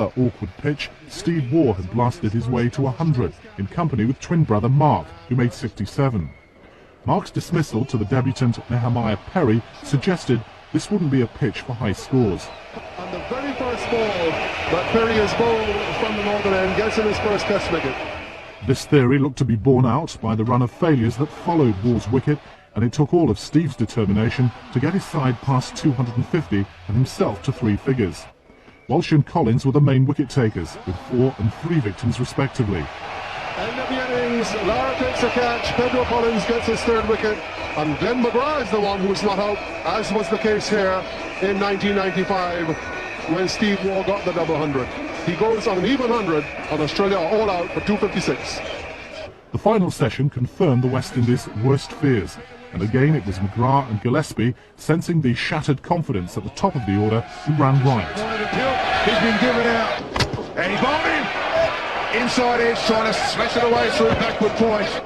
awkward pitch, Steve Waugh had blasted his way to 100 in company with twin brother Mark, who made 67. Mark's dismissal to the debutant Nehemiah Perry suggested this wouldn't be a pitch for high scores. And the very first ball that Perry has bowled from the northern end gets him his first test wicket. This theory looked to be borne out by the run of failures that followed Waugh's wicket, and it took all of Steve's determination to get his side past 250 and himself to three figures. Walsh and Collins were the main wicket takers, with 4 and 3 victims respectively. End of the innings, Lara takes a catch, Pedro Collins gets his third wicket, and Glenn McGrath is the one who's not out, as was the case here in 1995 when Steve Waugh got the double 100. He goes on an even 100 and Australia are all out for 256. The final session confirmed the West Indies' worst fears, and again it was McGrath and Gillespie, sensing the shattered confidence at the top of the order, who ran riot. He's been given out, and he bowled him! Inside edge, trying to smash it away through backward point.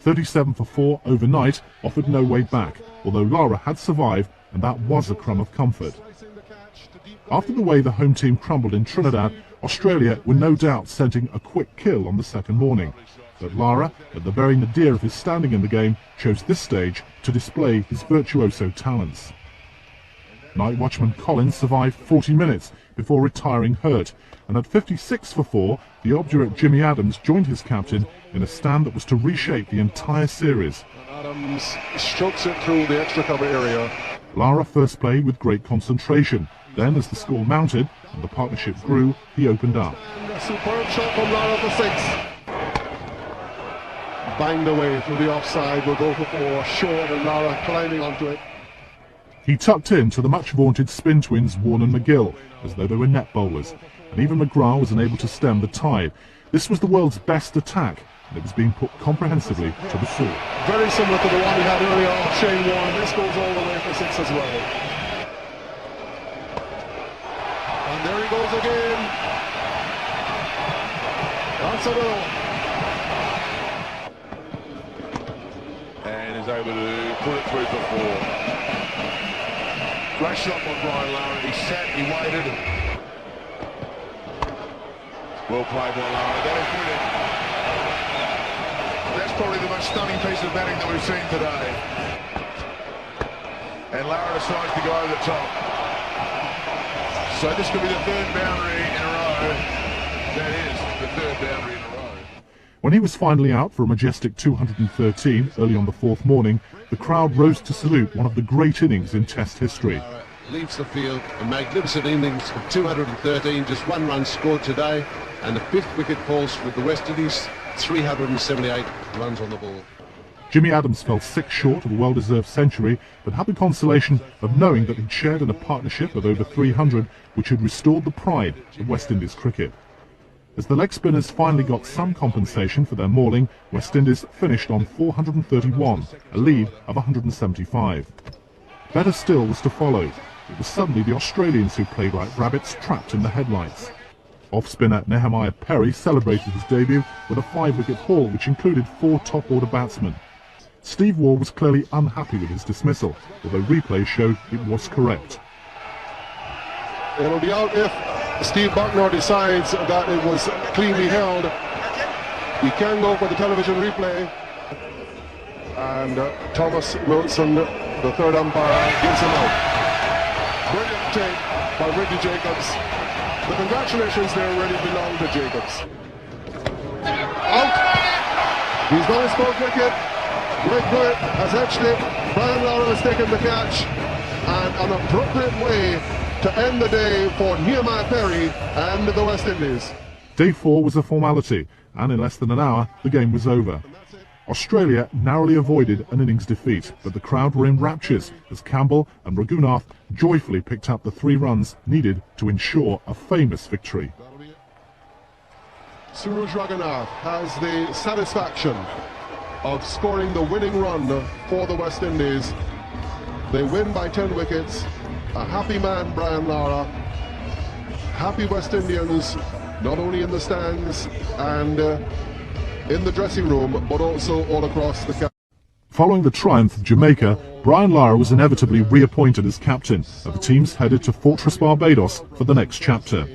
37 for 4 overnight offered no way back, although Lara had survived, and that was a crumb of comfort. After the way the home team crumbled in Trinidad, Australia were no doubt scenting a quick kill on the second morning. But Lara, at the very nadir of his standing in the game, chose this stage to display his virtuoso talents. Night watchman Collins survived 40 minutes before retiring hurt, and at 56 for 4, the obdurate Jimmy Adams joined his captain in a stand that was to reshape the entire series. Adams strokes it through the extra cover area. Lara first played with great concentration. Then, as the score mounted and the partnership grew, he opened up. And a superb shot from Lara for 6. Banged away through the offside, will go for 4, short, and Lara climbing onto it. He tucked in to the much-vaunted spin twins Warne and McGill, as though they were net bowlers, and even McGrath was unable to stem the tide. This was the world's best attack, and it was being put comprehensively to the sword. Very similar to the one he had earlier off Shane Warne. This goes all the way for 6 as well. And there he goes again. That's another one. And is able to put it through for 4. Flash shot by Brian Lara. He sat, he waited. Well played by Lara. That is brilliant. That's probably the most stunning piece of batting that we've seen today. And Lara decides to go over the top. So this could be the third boundary in a row. That is the third boundary in a row. When he was finally out for a majestic 213 early on the 4th morning, the crowd rose to salute one of the great innings in Test history. Leaves the field, a magnificent innings of 213, just 1 run scored today, and the 5th wicket falls with the West Indies, 378 runs on the ball. Jimmy Adams fell 6 short of a well-deserved century, but had the consolation of knowing that he'd shared in a partnership of over 300, which had restored the pride of West Indies cricket. As the leg spinners finally got some compensation for their mauling, West Indies finished on 431, a lead of 175. Better still was to follow. It was suddenly the Australians who played like rabbits trapped in the headlights. Off-spinner Nehemiah Perry celebrated his debut with a 5-wicket haul which included 4 top-order batsmen. Steve Waugh was clearly unhappy with his dismissal, although replay showed it was correct. It'll be out if Steve Bucknor decides that it was cleanly held. He can go for the television replay. And Thomas Wilson, the third umpire, gives him out. Brilliant take by Ricky Jacobs. The congratulations there really belong to Jacobs. Out! He's got his 4th wicket. Greg Burke has edged it. Brian Lara has taken the catch. And an appropriate way to end the day for Nehemiah Perry and the West Indies. Day 4 was a formality, and in less than an hour, the game was over. Australia narrowly avoided an innings defeat, but the crowd were in raptures as Campbell and Raghunath joyfully picked up the 3 runs needed to ensure a famous victory. Suruj Raghunath has the satisfaction of scoring the winning run for the West Indies. They win by 10 wickets. A happy man, Brian Lara. Happy West Indians, not only in the stands and in the dressing room, but also all across the country. Following the triumph of Jamaica, Brian Lara was inevitably reappointed as captain, and the teams headed to Fortress Barbados for the next chapter.